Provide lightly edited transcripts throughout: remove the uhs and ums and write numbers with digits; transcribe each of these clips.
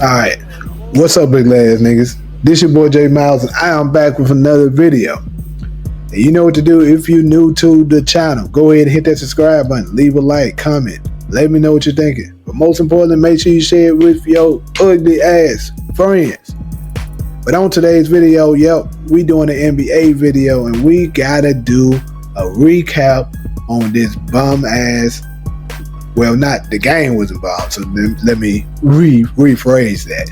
Alright, what's up, big ass niggas? This your boy J Miles, and I am back with another video. And you know what to do if you're new to the channel. Go ahead and hit that subscribe button, leave a like, comment, let me know what you're thinking. But most importantly, make sure you share it with your ugly ass friends. But on today's video, we doing an NBA video, and we gotta do a recap on this bum ass. Well, not the game wasn't bomb, so let me rephrase that.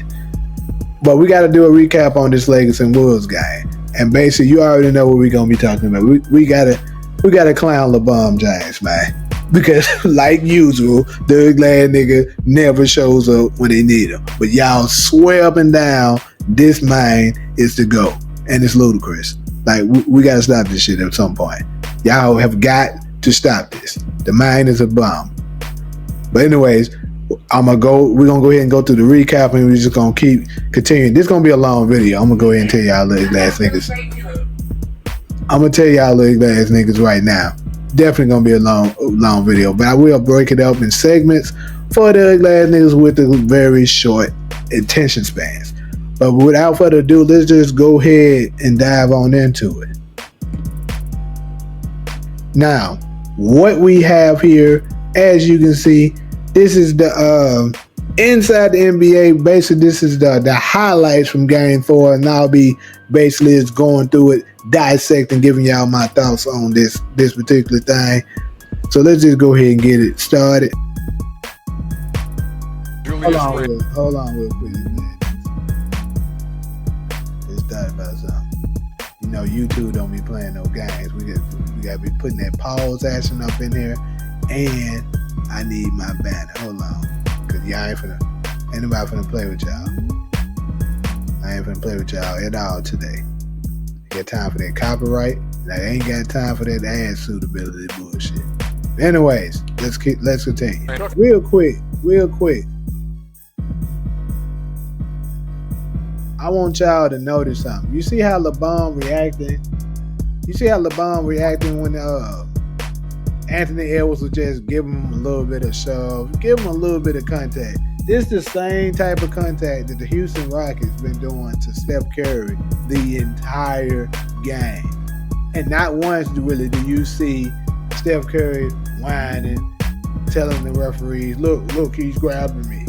But we got to do a recap on this Lakers and Wolves game, and basically, you already know what we're gonna be talking about. We gotta clown LeBron James, man, because like usual, the glad nigga never shows up when they need him. But y'all swear up and down, this man is the GOAT, and it's ludicrous. Like we gotta stop this shit at some point. Y'all have got to stop this. The man is a bomb. But anyways, we're gonna go ahead and go through the recap, and we're just gonna keep continuing. This is gonna be a long video. I'm gonna go ahead and tell y'all little ass niggas. I'm gonna tell y'all little ass niggas right now. Definitely gonna be a long video, but I will break it up in segments for the ass niggas with the very short attention spans. But without further ado, let's just go ahead and dive on into it. Now, what we have here, as you can see, this is the inside the NBA. Basically, this is the highlights from Game 4, and I'll be basically just going through it, dissecting, giving y'all my thoughts on this particular thing. So let's just go ahead and get it started. Hold on real quick, man. Let's dive about something. You know, YouTube don't be playing no games. We gotta be putting that pause action up in here. And I need my banner. Hold on. Cause y'all ain't finna play with y'all. I ain't finna play with y'all at all today. Got time for that copyright. I ain't got time for that ad suitability bullshit. Anyways, let's continue. Real quick. I want y'all to notice something. You see how LeBron reacting? When Anthony Edwards will just give him a little bit of shove, give him a little bit of contact. This is the same type of contact that the Houston Rockets been doing to Steph Curry the entire game. And not once do you see Steph Curry whining, telling the referees, look, he's grabbing me.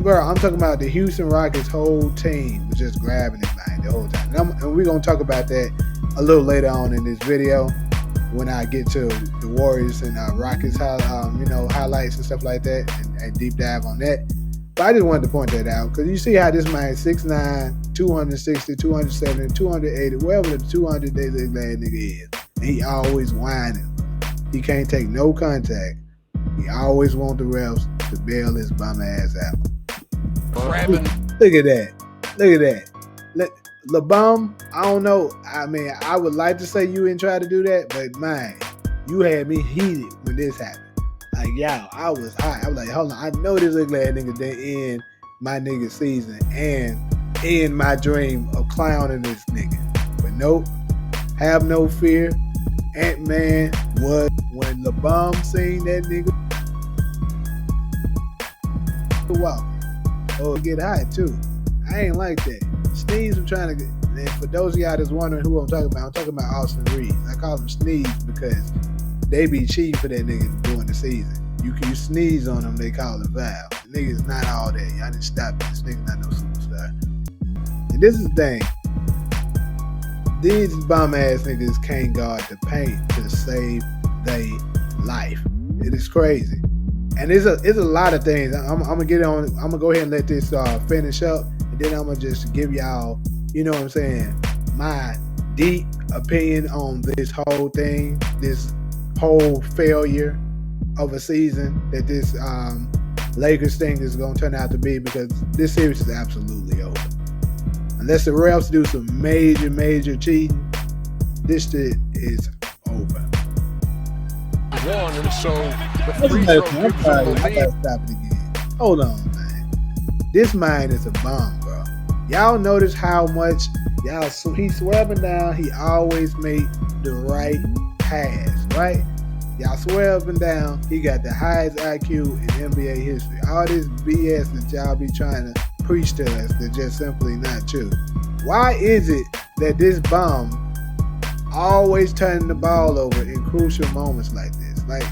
Bro, I'm talking about the Houston Rockets whole team was just grabbing him, man, the whole time. And we're going to talk about that a little later on in this video, when I get to the Warriors and Rockets, highlights and stuff like that, and deep dive on that. But I just wanted to point that out, because you see how this man is 6'9", 260, 270, 280, wherever the 200 they look like nigga is. And he always whining. He can't take no contact. He always want the refs to bail his bum ass out. Look at that. LeBron, I don't know. I mean, I would like to say you didn't try to do that, but man, you had me heated when this happened. Like, y'all, I was hot. I was like, hold on, I know this ugly ass nigga didn't end my nigga season and end my dream of clowning this nigga. But nope, have no fear. Ant-Man was, when LeBron seen that nigga walking. Oh, get hot too. I ain't like that. Sneeze, I'm trying to get, and for those of y'all that's wondering who I'm talking about Austin Reeves. I call him Sneeze because they be cheating for that nigga during the season. You sneeze on them, they call it foul. The nigga's not all that. Y'all need to stop this. Nigga not no superstar. And this is the thing. These bum ass niggas can't guard the paint to save their life. It is crazy. And it's a lot of things. I'm gonna get on. I'm gonna go ahead and let this finish up. And then I'm going to just give y'all, you know what I'm saying, my deep opinion on this whole thing, this whole failure of a season that this Lakers thing is going to turn out to be, because this series is absolutely over. Unless the refs do some major cheating, this shit is over. And so I gotta stop it again. Hold on, man. This man is a bomb, bro. Y'all notice how much he's swerving down. He always made the right pass, right? Y'all swear up and down he got the highest IQ in NBA history. All this BS that y'all be trying to preach to us that's just simply not true. Why is it that this bum always turning the ball over in crucial moments like this? Like,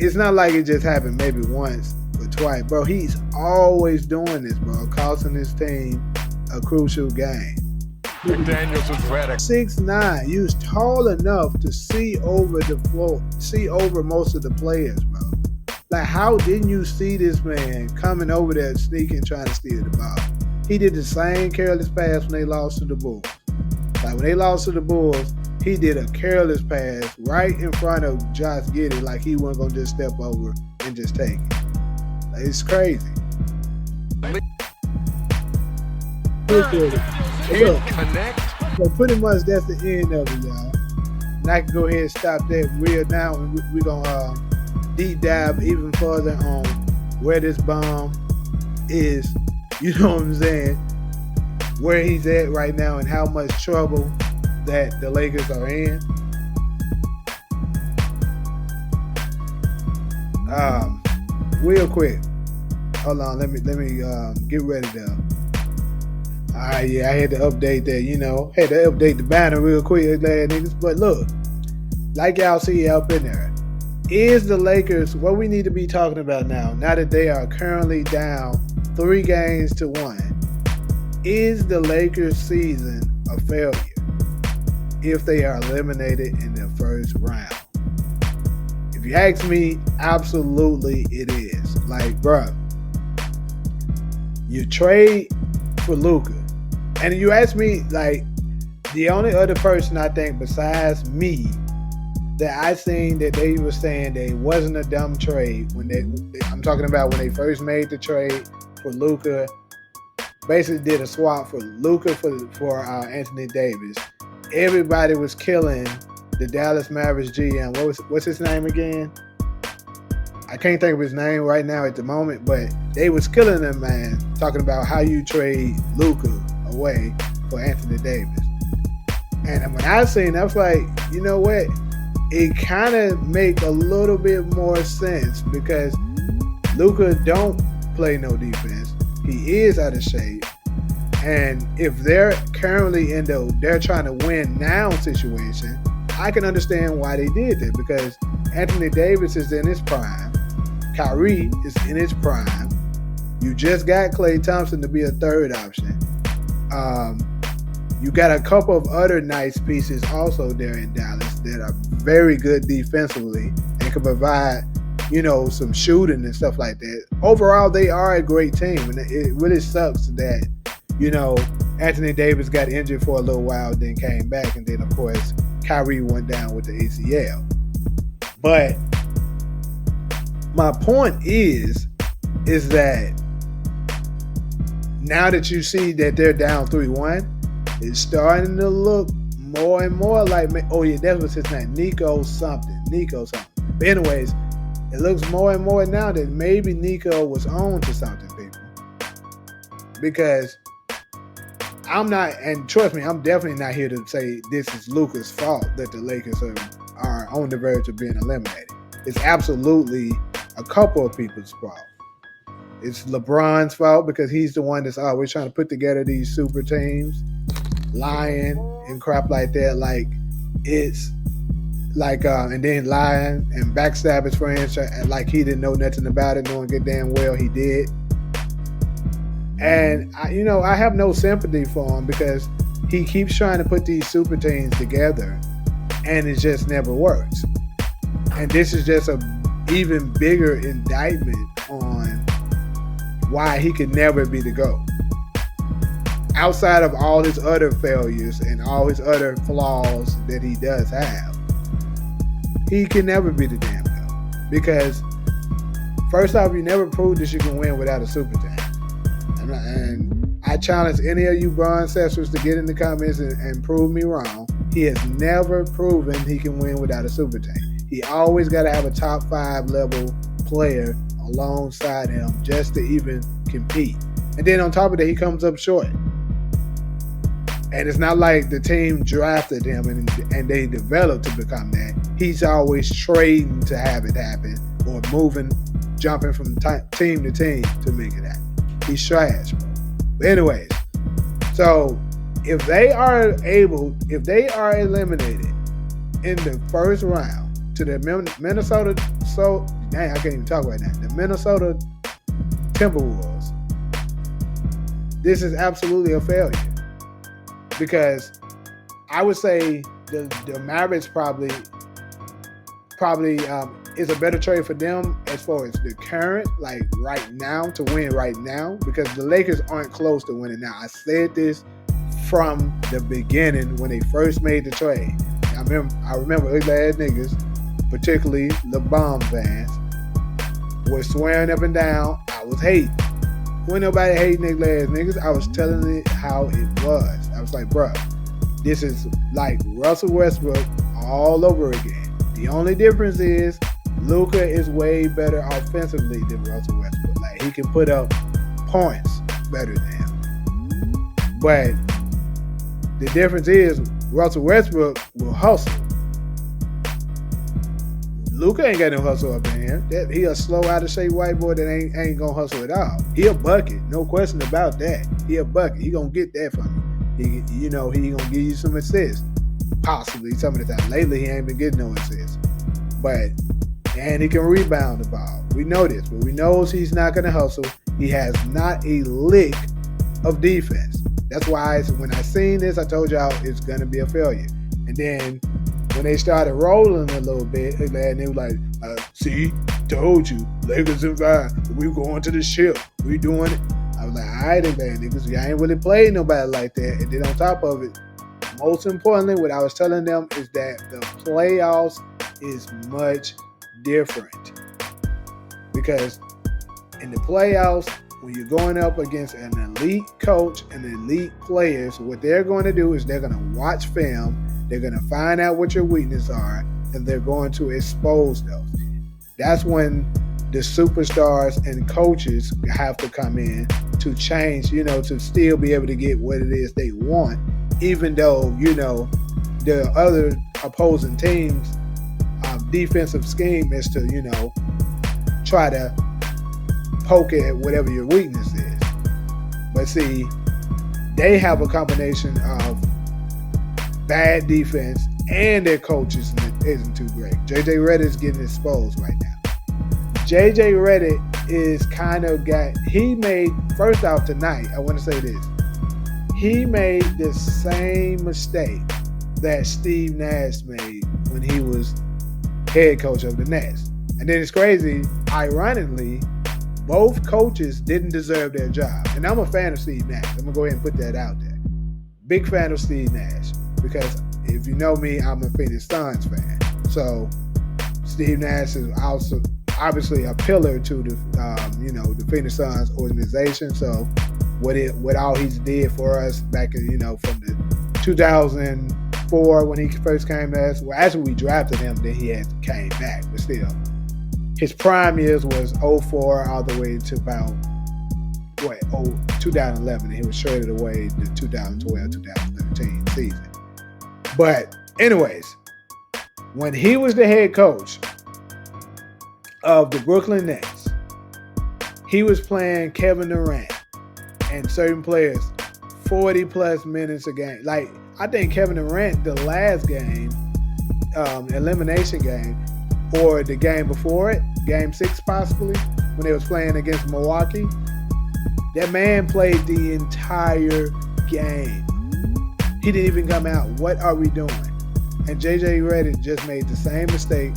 it's not like it just happened maybe once or twice, bro. He's always doing this, bro, costing his team a crucial game. McDaniels is ready. 6'9", you're tall enough to see over the floor, see over most of the players, bro. Like, how didn't you see this man coming over there sneaking, trying to steal the ball? He did the same careless pass when they lost to the Bulls. Like, when they lost to the Bulls, he did a careless pass right in front of Josh Giddey, like he wasn't going to just step over and just take it. Like, it's crazy. Look, so pretty much that's the end of it, y'all. And I can go ahead and stop that real now, and we're going to deep dive even further on where this bomb is, you know what I'm saying, where he's at right now and how much trouble that the Lakers are in. Real quick. Hold on, let me get ready though. Alright, yeah, I had to update that, had to update the banner real quick, niggas. But look, like y'all see up in there, is the Lakers what we need to be talking about now that they are currently down 3-1? Is the Lakers season a failure if they are eliminated in the first round? If you ask me, absolutely it is. Like, bruh, you trade for Luka. And you ask me, like, the only other person I think besides me that I seen that they were saying that it wasn't a dumb trade I'm talking about when they first made the trade for Luka, basically did a swap for Luka for Anthony Davis. Everybody was killing the Dallas Mavericks GM. What's his name again? I can't think of his name right now at the moment, but they was killing him, man, talking about how you trade Luka away for Anthony Davis. And when I seen, I was like, you know what? It kind of make a little bit more sense because Luka don't play no defense. He is out of shape. And if they're currently in they're trying to win now situation, I can understand why they did that, because Anthony Davis is in his prime. Kyrie is in his prime. You just got Klay Thompson to be a third option. You got a couple of other nice pieces also there in Dallas that are very good defensively and can provide, some shooting and stuff like that. Overall, they are a great team, and it really sucks that, Anthony Davis got injured for a little while, then came back, and then, of course, Kyrie went down with the ACL. But my point is that now that you see that they're down 3-1, it's starting to look more and more like, oh yeah, that was his name, Nico something. But anyways, it looks more and more now that maybe Nico was on to something, people. Because I'm not, and trust me, I'm definitely not here to say this is Luka's fault that the Lakers are on the verge of being eliminated. It's absolutely a couple of people's fault. It's LeBron's fault because he's the one that's always trying to put together these super teams, lying and crap like that. Like, it's like, and then lying and backstab his friends like he didn't know nothing about it, knowing good damn well he did. And, I have no sympathy for him because he keeps trying to put these super teams together and it just never works. And this is just a even bigger indictment on why he could never be the GOAT. Outside of all his other failures and all his other flaws that he does have, he can never be the damn GOAT. Because first off, you never proved that you can win without a super team. And I challenge any of you Bron Sessers to get in the comments and prove me wrong. He has never proven he can win without a super team. He always got to have a top 5 level player alongside him just to even compete. And then on top of that, he comes up short. And it's not like the team drafted him and they developed to become that. He's always trading to have it happen or jumping from team to team to make it happen. He's trash, bro. But anyways, so if they are eliminated in the first round to the Minnesota, I can't even talk right now. The Minnesota Timberwolves, this is absolutely a failure. Because I would say the Mavericks probably is a better trade for them as far as the current, like right now, to win right now, because the Lakers aren't close to winning now. I said this from the beginning when they first made the trade. I remember ugly ass niggas, particularly LeBron fans, were swearing up and down. I was hating. When nobody hating ugly ass niggas, I was telling it how it was. I was like, bro, this is like Russell Westbrook all over again. The only difference is Luka is way better offensively than Russell Westbrook. Like, he can put up points better than him. But the difference is Russell Westbrook will hustle. Luka ain't got no hustle up in him. He a slow, out of shape white boy that ain't gonna hustle at all. He a bucket, no question about that. He a bucket. He gonna get that from you. He gonna give you some assists, possibly some of the time. Lately, he ain't been getting no assists, and he can rebound the ball. We know this, but we know he's not gonna hustle. He has not a lick of defense. That's why when I seen this, I told y'all it's gonna be a failure. And then when they started rolling a little bit, and they were like, see, told you, Lakers in 5. We going to the ship. We doing it. I was like, all right, niggas, y'all ain't really played nobody like that. And then on top of it, most importantly, what I was telling them is that the playoffs is much different. Because in the playoffs, when you're going up against an elite coach and elite players, what they're going to do is they're going to watch film. They're going to find out what your weaknesses are, and they're going to expose those. That's when the superstars and coaches have to come in to change, to still be able to get what it is they want, even though, the other opposing teams' defensive scheme is to, try to poke at whatever your weakness is. But see, they have a combination of bad defense and their coaches isn't too great. JJ Redick is getting exposed right now. JJ Redick is he made, first off tonight, I want to say this. He made the same mistake that Steve Nash made when he was head coach of the Nets. And then it's crazy, ironically, both coaches didn't deserve their job. And I'm a fan of Steve Nash. I'm going to go ahead and put that out there. Big fan of Steve Nash. Because if you know me, I'm a Phoenix Suns fan. So Steve Nash is also obviously a pillar to the Phoenix Suns organization. So what all he's did for us back in, from the 2004 when he first came to us. Well, actually we drafted him, then he had came back, but still. His prime years was 04 all the way to about 2011, and he was traded away the 2012-2013 season. But anyways, when he was the head coach of the Brooklyn Nets, he was playing Kevin Durant and certain players 40 plus minutes a game. Like, I think Kevin Durant, the last game, elimination game, or the game before it, game 6 possibly, when they was playing against Milwaukee, that man played the entire game. He didn't even come out. What are we doing? And JJ Redick just made the same mistake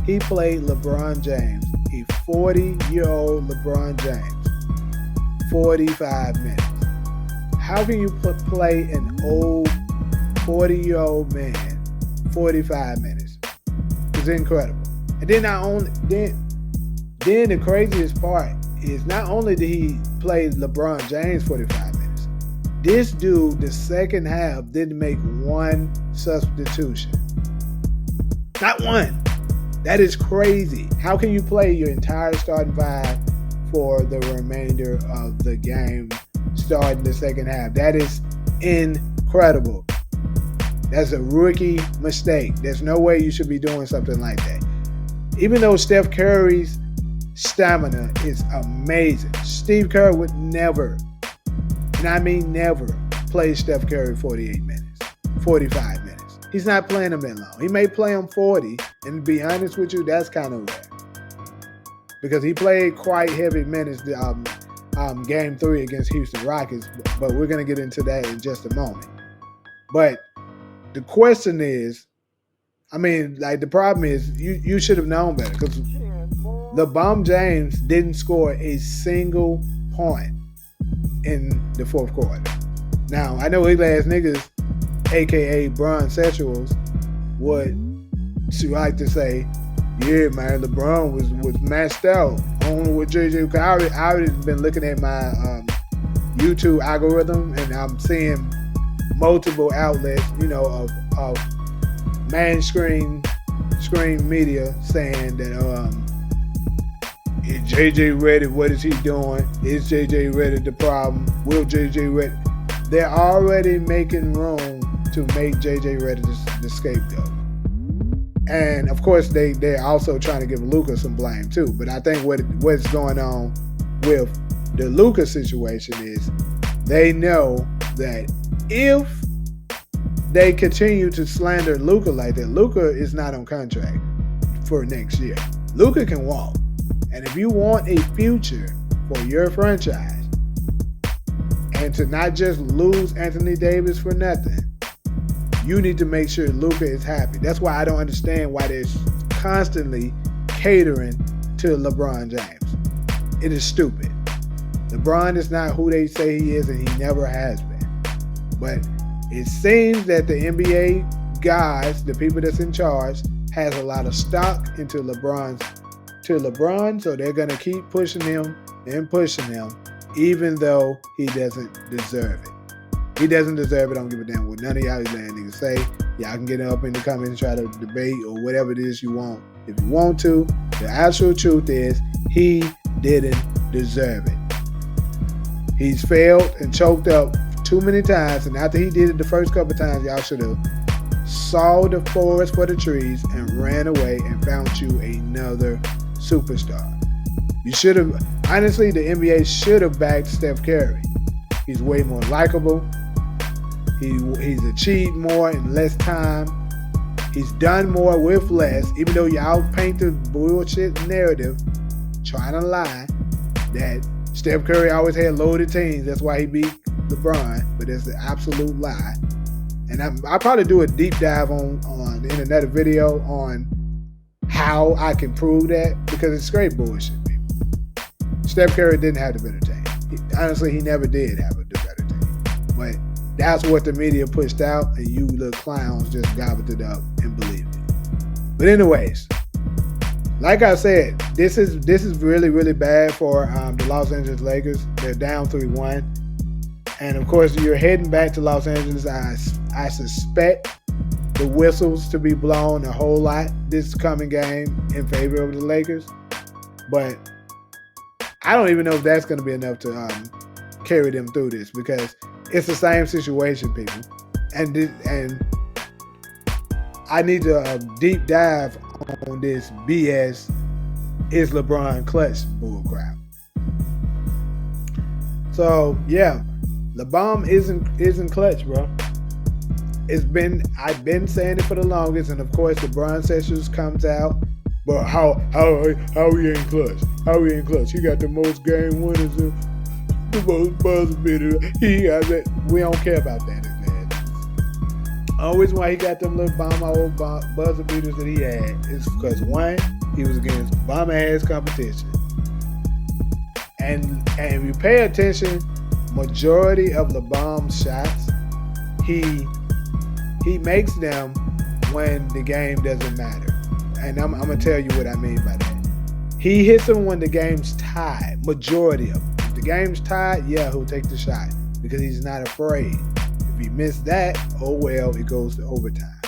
he played LeBron James, a 40-year-old LeBron James, 45 minutes. How can you play an old 40-year-old man 45 minutes? It's incredible. And then then the craziest part is not only did he play LeBron James 45 minutes, this dude, the second half, didn't make one substitution. Not one. That is crazy. How can you play your entire starting five for the remainder of the game starting the second half? That is incredible. incredible. That's a rookie mistake. There's no way you should be doing something like that. Even though Steph Curry's stamina is amazing, Steve Curry would never, and I mean never, play Steph Curry 48 minutes, 45 minutes. He's not playing him that long. He may play him 40, and to be honest with you, that's kind of rare. Because he played quite heavy minutes game 3 against Houston Rockets, but we're going to get into that in just a moment. But the question is, the problem is you should have known better, because LeBron James didn't score a single point in the fourth quarter. Now, I know ugly ass niggas, aka Bron sexuals, would like to say, yeah, man, LeBron was matched out on with JJ. Cause I already been looking at my YouTube algorithm, and I'm seeing multiple outlets, of mainstream media saying that is JJ ready? What is he doing? Is JJ ready? The problem? Will JJ ready? They're already making room to make JJ ready the scapegoat. And of course, they're also trying to give Luka some blame too. But I think what's going on with the Luka situation is they know that if they continue to slander Luka like that, Luka is not on contract for next year. Luka can walk. And if you want a future for your franchise and to not just lose Anthony Davis for nothing, you need to make sure Luka is happy. That's why I don't understand why they're constantly catering to LeBron James. It is stupid. LeBron is not who they say he is, and he never has been. But it seems that the NBA guys, the people that's in charge, has a lot of stock into LeBron, so they're going to keep pushing him and pushing him, even though he doesn't deserve it. He doesn't deserve it. I don't give a damn what none of y'all niggas say. Y'all can get up in the comments and try to debate or whatever it is you want. If you want to, the actual truth is he didn't deserve it. He's failed and choked up too many times, and after he did it the first couple times, y'all should have saw the forest for the trees and ran away and found you another superstar. You should have, honestly, the NBA should have backed Steph Curry. He's way more likable. He's achieved more in less time. He's done more with less, even though y'all paint the bullshit narrative trying to lie that Steph Curry always had loaded teams. That's why he beat LeBron, but it's an absolute lie. And I'll probably do a deep dive in another video on how I can prove that, because it's straight bullshit, people. Steph Curry didn't have the better team. Honestly, he never did have the better team. But that's what the media pushed out, and you little clowns just gobbled it up and believed it. But anyways, like I said, this is really, really bad for the Los Angeles Lakers. They're down 3-1. And of course, you're heading back to Los Angeles. I suspect the whistles to be blown a whole lot this coming game in favor of the Lakers. But I don't even know if that's going to be enough to carry them through this, because it's the same situation, people. And I need to deep dive on this BS is LeBron clutch bullcrap. So yeah, LeBron isn't clutch, bro. I've been saying it for the longest, and of course LeBron Sessions comes out. But how he ain't clutch? How he ain't clutch? He got the most game winners, the most buzzer beaters. He got that. We don't care about that, man. Always why he got them little old buzzer beaters that he had is because, one, he was against bomb ass competition, and if you pay attention, majority of LeBron's shots, he makes them when the game doesn't matter. And I'm going to tell you what I mean by that. He hits them when the game's tied, majority of them. If the game's tied, yeah, he'll take the shot because he's not afraid. If he missed that, oh well, it goes to overtime.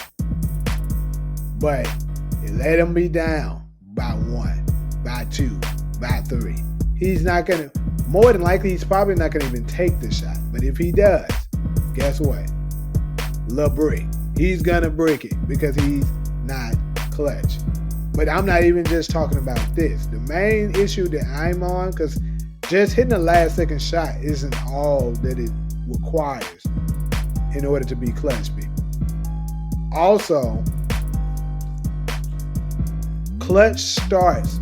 But you let him be down by 1, by 2, by 3. He's not going to, more than likely, he's probably not going to even take the shot. But if he does, guess what? brick. He's gonna brick it because he's not clutch. But I'm not even just talking about this. The main issue that I'm on, because just hitting a last second shot isn't all that it requires in order to be clutch, people. Also, clutch starts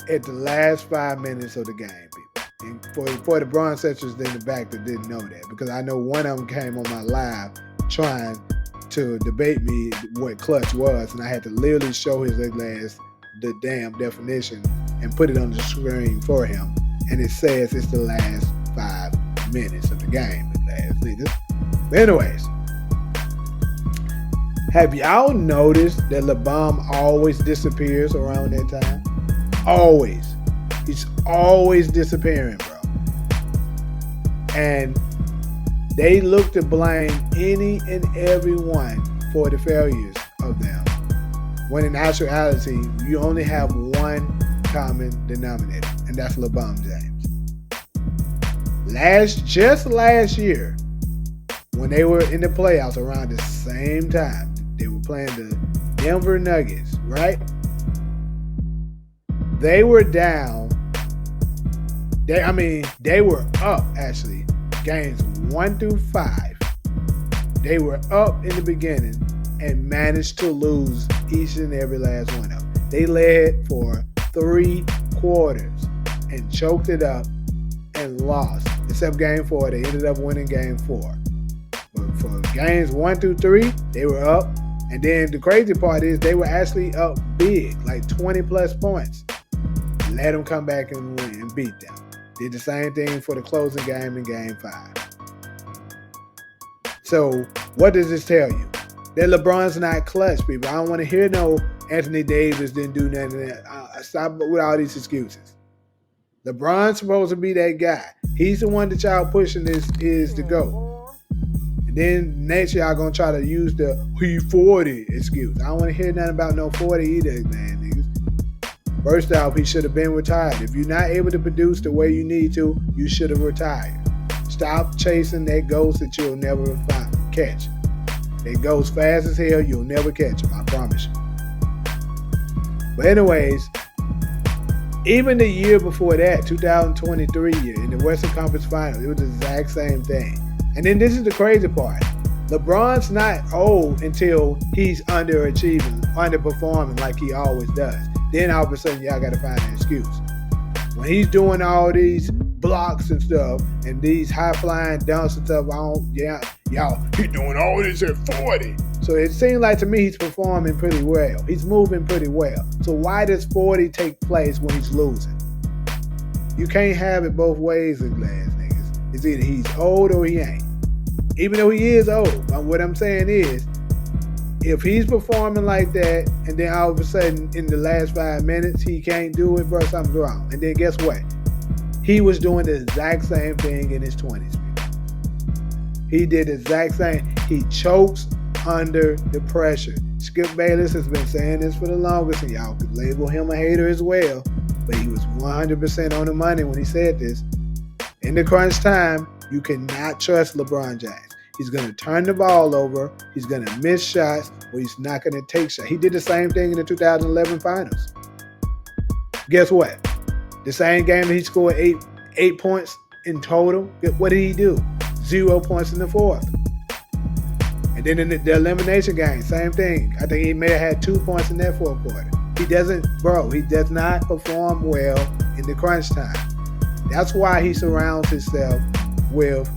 at the last 5 minutes of the game, people. And for the bronze settlers in the back that didn't know that, because I know one of them came on my live trying to debate me what clutch was, and I had to literally show his ass the damn definition and put it on the screen for him. And it says it's the last 5 minutes of the game. But anyways, have y'all noticed that LeBron always disappears around that time? Always. He's always disappearing, bro. And they look to blame any and everyone for the failures of them, when in actuality, you only have one common denominator, and that's LeBron James. Just last year, when they were in the playoffs around the same time, they were playing the Denver Nuggets, right? They were down. They were up, actually, games 1 through 5. They were up in the beginning and managed to lose each and every last one of them. They led for 3 quarters and choked it up and lost. Except game 4, they ended up winning game 4. But for games 1 through 3, they were up. And then the crazy part is they were actually up big, like 20 plus points. Let them come back and win and beat them. Did the same thing for the closing game in game 5. So what does this tell you? That LeBron's not clutch, people. I don't want to hear no Anthony Davis didn't do nothing. Stop with all these excuses. LeBron's supposed to be that guy. He's the one that y'all pushing this is to go. And then next y'all gonna try to use the he 40 excuse. I don't want to hear nothing about no 40 either, man, niggas. First off, he should have been retired. If you're not able to produce the way you need to, you should have retired. Stop chasing that ghost that you'll never catch. That goes fast as hell, you'll never catch him, I promise you. But anyways, even the year before that, 2023 year, in the Western Conference Finals, it was the exact same thing. And then this is the crazy part. LeBron's not old until he's underperforming like he always does. Then all of a sudden, y'all got to find an excuse. When he's doing all these blocks and stuff, and these high-flying dunks and stuff, he's doing all this at 40. So it seems like to me he's performing pretty well. He's moving pretty well. So why does 40 take place when he's losing? You can't have it both ways with glass niggas. It's either he's old or he ain't. Even though he is old. But what I'm saying is, if he's performing like that, and then all of a sudden in the last 5 minutes he can't do it, bro, something's wrong. And then guess what? He was doing the exact same thing in his 20s. He did the exact same. He chokes under the pressure. Skip Bayless has been saying this for the longest, and y'all could label him a hater as well, but he was 100% on the money when he said this. In the crunch time, you cannot trust LeBron James. He's going to turn the ball over, he's going to miss shots, or he's not going to take shots. He did the same thing in the 2011 finals. Guess what? The same game that he scored eight points in total, what did he do? 0 points in the fourth. And then in the elimination game, same thing. I think he may have had 2 points in that fourth quarter. He does not perform well in the crunch time. That's why he surrounds himself with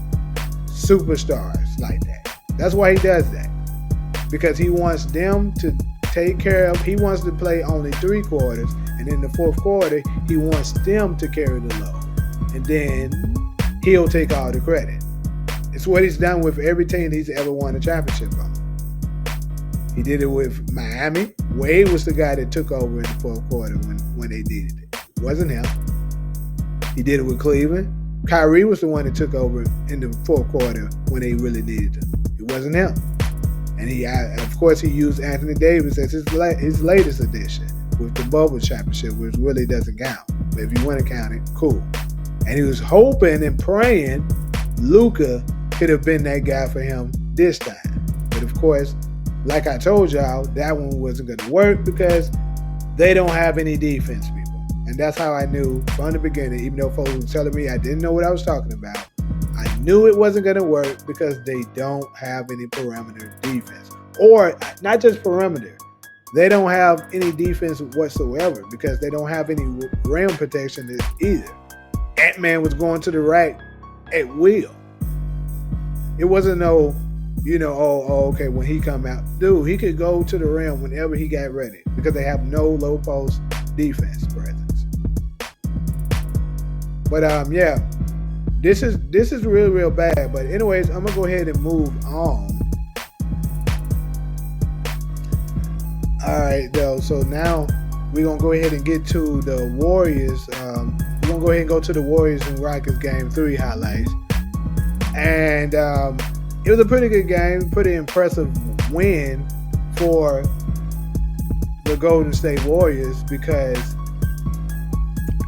superstars like that. That's why he does that. Because he wants them to take care of, he wants to play only 3 quarters, and in the fourth quarter, he wants them to carry the load. And then he'll take all the credit. It's what he's done with every team he's ever won a championship on. He did it with Miami. Wade was the guy that took over in the fourth quarter when they needed it. It wasn't him. He did it with Cleveland. Kyrie was the one that took over in the fourth quarter when they really needed him. It wasn't him. And of course, he used Anthony Davis as his latest addition with the bubble championship, which really doesn't count. But if you want to count it, cool. And he was hoping and praying Luka could have been that guy for him this time. But of course, like I told y'all, that one wasn't going to work because they don't have any defense, people. And that's how I knew from the beginning, even though folks were telling me I didn't know what I was talking about. I knew it wasn't going to work because they don't have any perimeter defense. Or not just perimeter. They don't have any defense whatsoever because they don't have any rim protection either. Ant-Man was going to the rack at will. It wasn't no, okay, when he come out. Dude, he could go to the rim whenever he got ready because they have no low post defense presence. But yeah, this is real, real bad. But anyways, I'm gonna go ahead and move on. All right, though. So now we're gonna go ahead and get to the Warriors. We're gonna go ahead and go to the Warriors and Rockets Game 3 highlights. And it was a pretty good game, pretty impressive win for the Golden State Warriors because,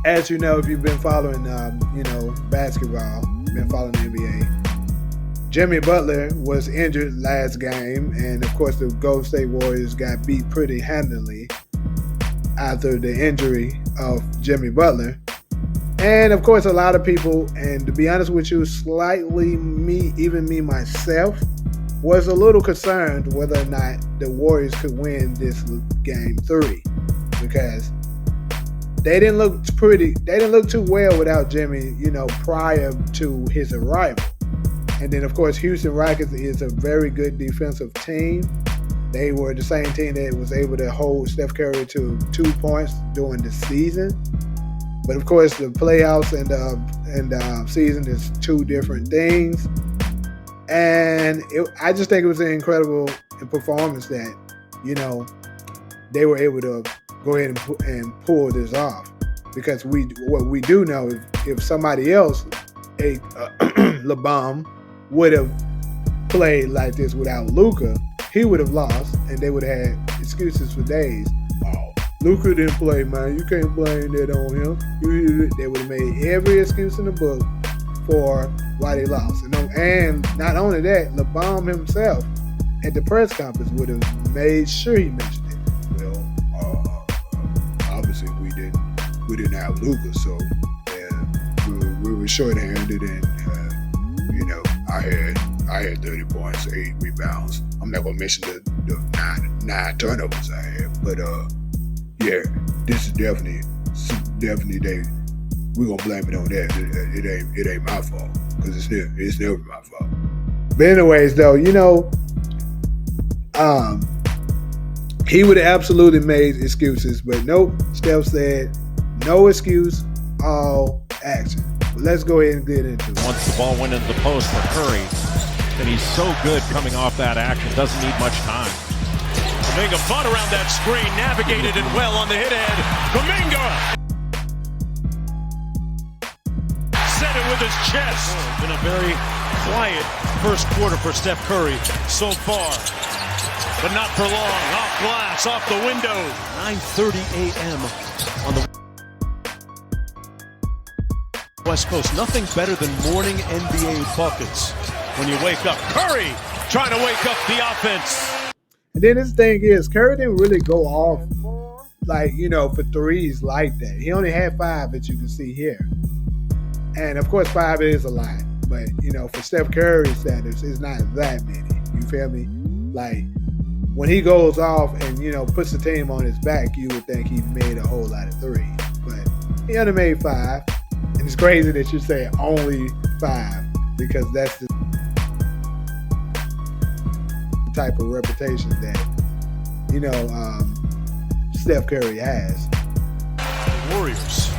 as you know, if you've been following, basketball, been following the NBA, Jimmy Butler was injured last game, and of course the Golden State Warriors got beat pretty handily after the injury of Jimmy Butler. And of course, a lot of people, and to be honest with you, slightly me myself, was a little concerned whether or not the Warriors could win this Game 3 because they didn't look too well without Jimmy, prior to his arrival. And then, of course, Houston Rockets is a very good defensive team. They were the same team that was able to hold Steph Curry to 2 points during the season. But of course, the playoffs and the season is two different things. And I just think it was an incredible performance that, they were able to go ahead and pull this off. Because what we do know is if somebody else, LeBron, would have played like this without Luka, he would have lost, and they would have had excuses for days. Luka didn't play, man. You can't blame that on him. They would have made every excuse in the book for why they lost. And not only that, LeBron himself at the press conference would have made sure he mentioned it. Well, obviously we didn't have Luka, so we were short-handed, and I had 30 points, 8 rebounds. I'm not gonna mention the nine turnovers I had, but yeah, this is definitely we're gonna blame it on that. It ain't my fault because it's never my fault. But anyways, though, he would have absolutely made excuses, but nope. Steph said, "No excuse, all action." But let's go ahead and get into it. Once the ball went into the post for Curry, and he's so good coming off that action, doesn't need much time. Kuminga fought around that screen, navigated it well on the hit ahead. Kuminga! Set it with his chest. Been a very quiet first quarter for Steph Curry so far. But not for long. Off glass, off the window. 9:30 a.m. on the West Coast. Nothing better than morning NBA buckets when you wake up. Curry trying to wake up the offense. And then this thing is, Curry didn't really go off for threes like that. He only had 5 that you can see here. And of course 5 is a lot. But, for Steph Curry's standards, it's not that many. You feel me? Like, when he goes off and, puts the team on his back, you would think he made a whole lot of threes. But he only made 5. And it's crazy that you say only 5 because that's the type of reputation that Steph Curry has. Warriors.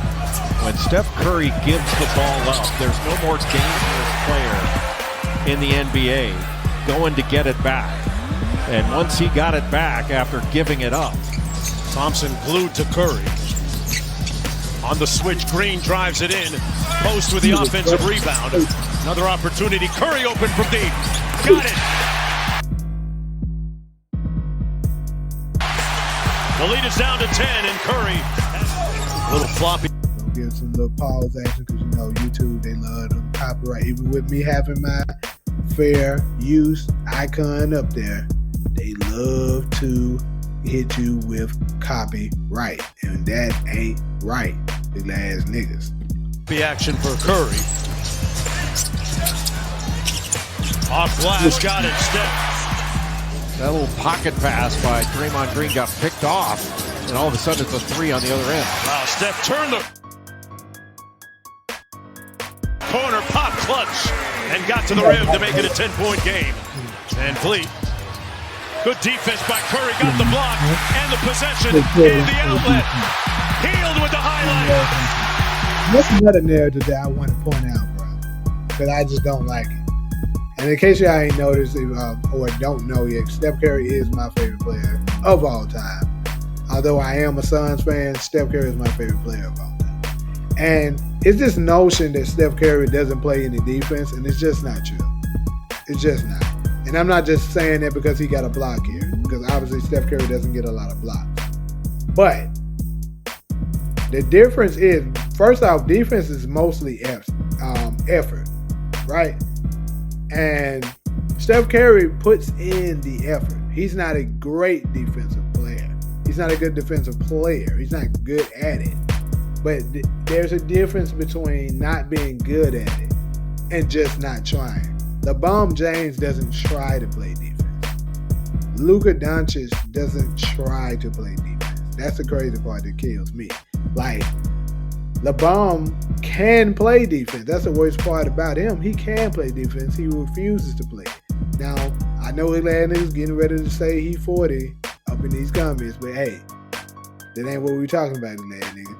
When Steph Curry gives the ball up, there's no more dangerous player in the NBA going to get it back. And once he got it back after giving it up, Thompson glued to Curry. On the switch, Green drives it in. Post with the offensive rebound. Another opportunity. Curry open from deep. Got it. The lead is down to 10, and Curry, a little floppy. Gonna give some little pause action because YouTube, they love them copyright. Even with me having my fair use icon up there, they love to hit you with copyright, and that ain't right, big ass niggas. The action for Curry. Off glass, got it, Steph. That little pocket pass by Draymond Green got picked off, and all of a sudden it's a three on the other end. Wow, Steph turned the corner, pop clutch, and got to the rim to make it a 10-point game. Van Vliet. Good defense by Curry, got the block, and the possession in the outlet. Healed with the highlight. That's another narrative that I want to point out, bro, because I just don't like it. And in case y'all ain't noticed or don't know yet, Steph Curry is my favorite player of all time. Although I am a Suns fan, Steph Curry is my favorite player of all time. And it's this notion that Steph Curry doesn't play any defense, and it's just not true. It's just not. And I'm not just saying that because he got a block here, because obviously Steph Curry doesn't get a lot of blocks. But the difference is, first off, defense is mostly effort, right? And Steph Curry puts in the effort. He's not a great defensive player. He's not a good defensive player. He's not good at it. But there's a difference between not being good at it and just not trying. LeBron James doesn't try to play defense. Luka Doncic doesn't try to play defense. That's the crazy part that kills me. Like, LeBron can play defense. That's the worst part about him. He can play defense. He refuses to play it. Now, I know his lad niggas getting ready to say he 40 up in these comments, but hey, that ain't what we talking about, the lad nigga.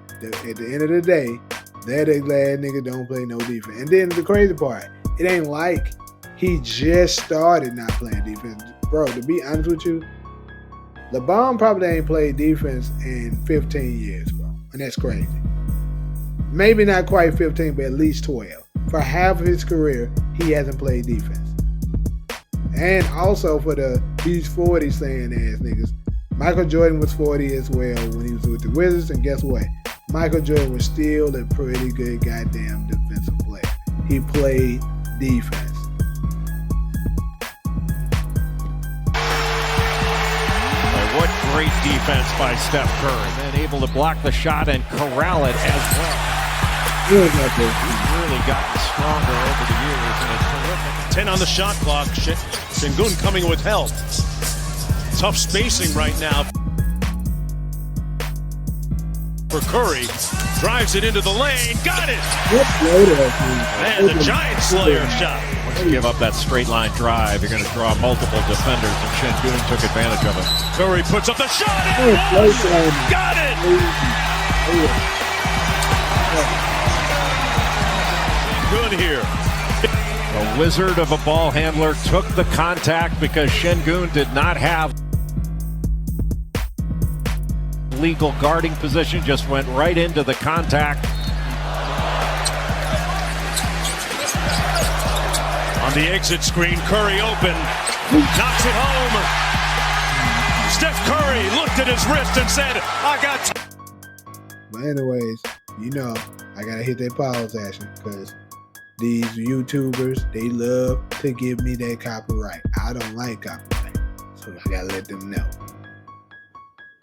At the end of the day, that lad nigga don't play no defense. And then the crazy part, it ain't like he just started not playing defense. Bro, to be honest with you, LeBron probably ain't played defense in 15 years, bro. And that's crazy. Maybe not quite 15, but at least 12. For half of his career, he hasn't played defense. And also for these 40 saying ass niggas, Michael Jordan was 40 as well when he was with the Wizards, and guess what? Michael Jordan was still a pretty good goddamn defensive player. He played defense. What great defense by Steph Curry. Then able to block the shot and corral it as well. He's really gotten stronger over the years, and it's terrific. 10 on the shot clock. Sengun coming with help. Tough spacing right now for Curry. Drives it into the lane. Got it! And the giant slayer shot. Once you give up that straight line drive, you're going to draw multiple defenders, and Sengun took advantage of it. Curry puts up the shot. Got it! Good here. The wizard of a ball handler took the contact because Sengun did not have legal guarding position, just went right into the contact. On the exit screen, Curry open. Knocks it home. Steph Curry looked at his wrist and said, I got But anyways, you know, I gotta hit that pause action because these YouTubers, they love to give me that copyright. I don't like copyright, so I gotta let them know.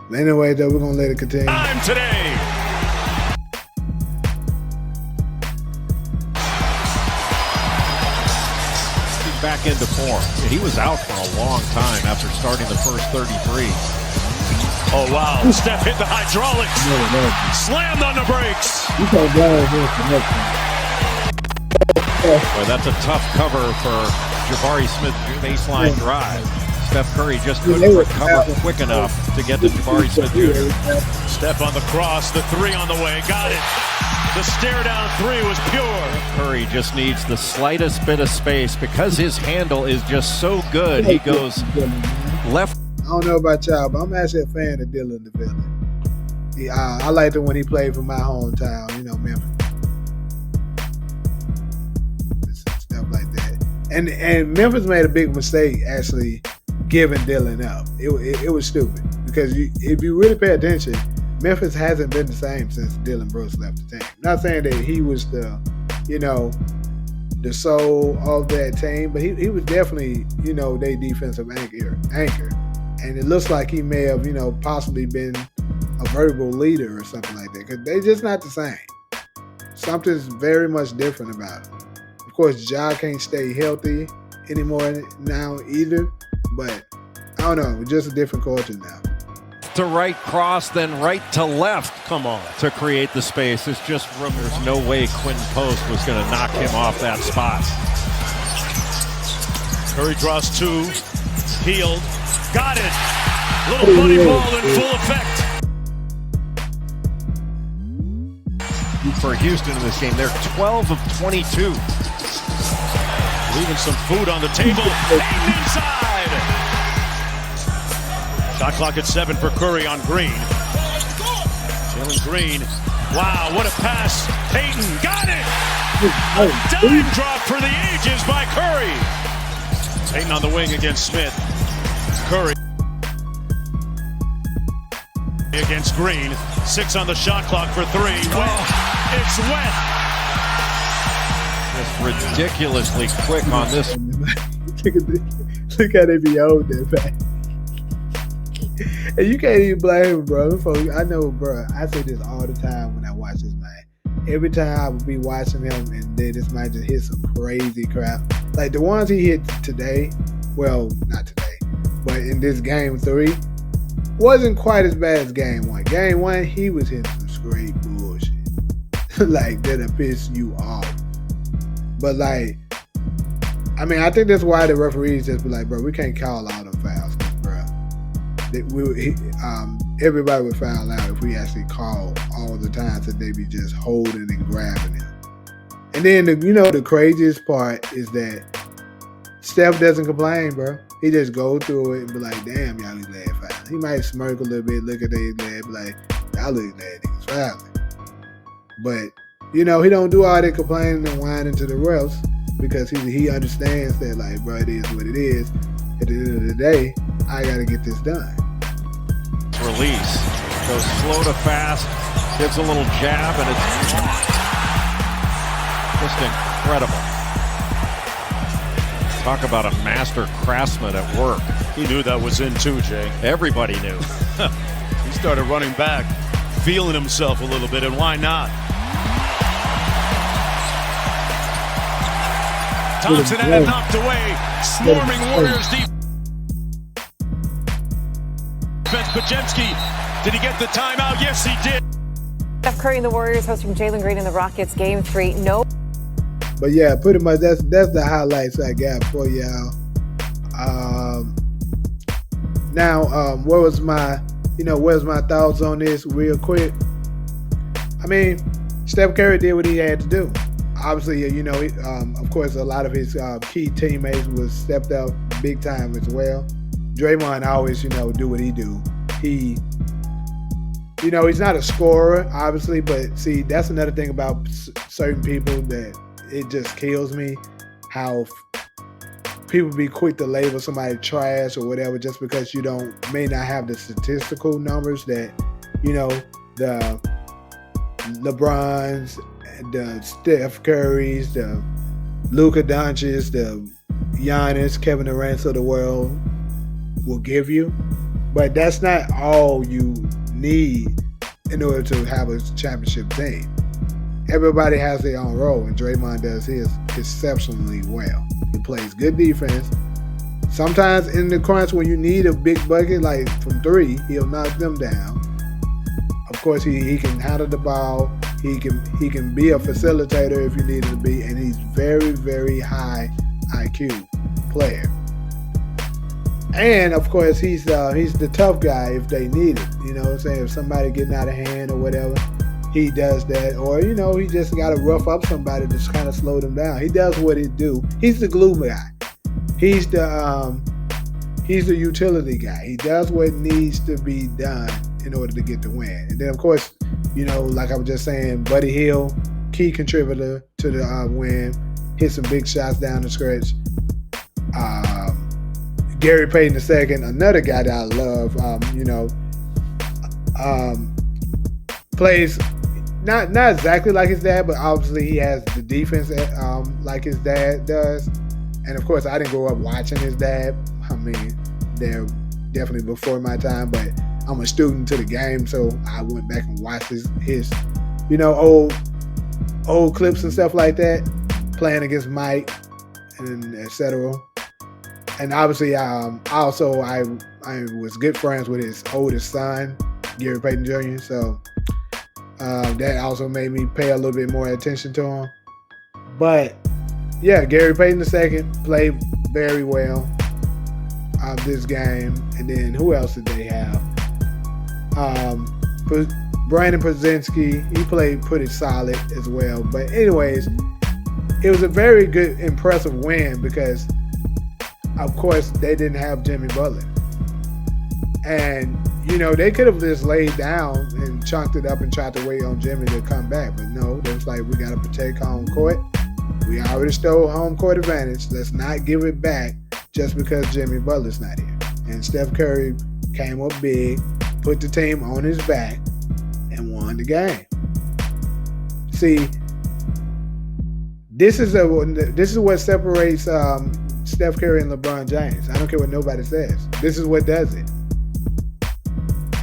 But anyway, though, we're gonna let it continue. Time today. He's back into form. He was out for a long time after starting the first 33. Oh, wow. Steph hit the hydraulics. Slammed on the brakes. Boy, that's a tough cover for Jabari Smith. Baseline drive. Steph Curry just couldn't recover quick enough to get to Jabari Smith Jr. Steph on the cross, the three on the way, got it. The stare down three was pure. Curry just needs the slightest bit of space because his handle is just so good. He goes left. I don't know about y'all, but I'm actually a fan of Dylan the Villain. I liked him when he played for my hometown, you know, Memphis. Stuff like that. And Memphis made a big mistake actually giving Dylan up. It was stupid because if you really pay attention, Memphis hasn't been the same since Dylan Brooks left the team. Not saying that he was the, you know, the soul of that team, but he was definitely, their defensive anchor. And it looks like he may have, possibly been a verbal leader or something like that, because they just not the same. Something's very much different about him. Of course, Ja can't stay healthy anymore now either, but I don't know, just a different culture now. To right cross, then right to left. Come on. To create the space. It's just room. There's no way Quinn Post was going to knock him off that spot. Curry draws 2. Healed. Got it. Little bunny ball in full effect. For Houston in this game, they're 12 of 22. Leaving some food on the table. Aimed inside. Shot clock at 7 for Curry on Green. Jalen Green. Wow, what a pass. Payton got it. A dime drop for the ages by Curry. Payton on the wing against Smith. Curry against Green. 6 on the shot clock for 3. It's wet. Just ridiculously quick on this. Look how they be old that back. And you can't even blame him, bro. I know, bro. I say this all the time when I watch this man. Every time I would be watching him, and then this man just hit some crazy crap. Like the ones he hit today, well, not today, but in this game 3, wasn't quite as bad as game 1. Game 1, he was hitting some straight bullshit. Like, that'll piss you off. But, like, I mean, I think that's why the referees just be like, bro, we can't call all them fouls, bro. Everybody would foul out if we actually call all the times that they be just holding and grabbing him. And then, the craziest part is that Steph doesn't complain, bro. He just go through it and be like, damn, y'all these lad fouling. He might smirk a little bit, look at these lad, be like, y'all look lad niggas fouling. But, he don't do all that complaining and whining to the refs because he understands that, like, bro, it is what it is. At the end of the day, I got to get this done. Release. Goes slow to fast. Gives a little jab, and it's just incredible. Talk about a master craftsman at work. He knew that was in too, Jay. Everybody knew. He started running back, feeling himself a little bit, and why not? Thompson had it knocked away. Swarming Warriors defense. Pajemski, did he get the timeout? Yes, he did. Steph Curry and the Warriors hosting Jalen Green and the Rockets game 3. No. But yeah, pretty much that's the highlights I got for y'all. Now, where's my thoughts on this real quick? I mean, Steph Curry did what he had to do. Obviously, of course, a lot of his key teammates was stepped up big time as well. Draymond always, do what he do. He, he's not a scorer, obviously, but see, that's another thing about certain people that it just kills me, how people be quick to label somebody trash or whatever just because you may not have the statistical numbers that, the LeBrons, the Steph Currys, the Luka Doncic, the Giannis, Kevin Durant of the world will give you. But that's not all you need in order to have a championship team. Everybody has their own role, and Draymond does his exceptionally well. He plays good defense. Sometimes in the crunch when you need a big bucket, like from 3, he'll knock them down. Of course, he can handle the ball. He can be a facilitator if you need him to be, and he's very, very high IQ player. And of course, he's the tough guy if they need it. You know what I'm saying? If somebody getting out of hand or whatever, he does that. Or he just got to rough up somebody to kind of slow them down. He does what he do. He's the glue guy. He's the utility guy. He does what needs to be done in order to get the win. And then of course, like I was just saying, Buddy Hield, key contributor to the win, hit some big shots down the stretch. Gary Payton II, another guy that I love, plays not exactly like his dad, but obviously he has the defense like his dad does. And of course, I didn't grow up watching his dad. I mean, they're definitely before my time, but I'm a student to the game, so I went back and watched his old clips and stuff like that, playing against Mike and etc. And obviously, I was good friends with his oldest son, Gary Payton Jr. So that also made me pay a little bit more attention to him. But yeah, Gary Payton II played very well this game. And then who else did they have? Brandon Pozinski, he played pretty solid as well. But anyways, it was a very good, impressive win because, of course, they didn't have Jimmy Butler. And, they could have just laid down and chunked it up and tried to wait on Jimmy to come back. But no, they was like, we got to protect home court. We already stole home court advantage. Let's not give it back just because Jimmy Butler's not here. And Steph Curry came up big, put the team on his back, and won the game. See, this is what separates Steph Curry and LeBron James. I don't care what nobody says. This is what does it.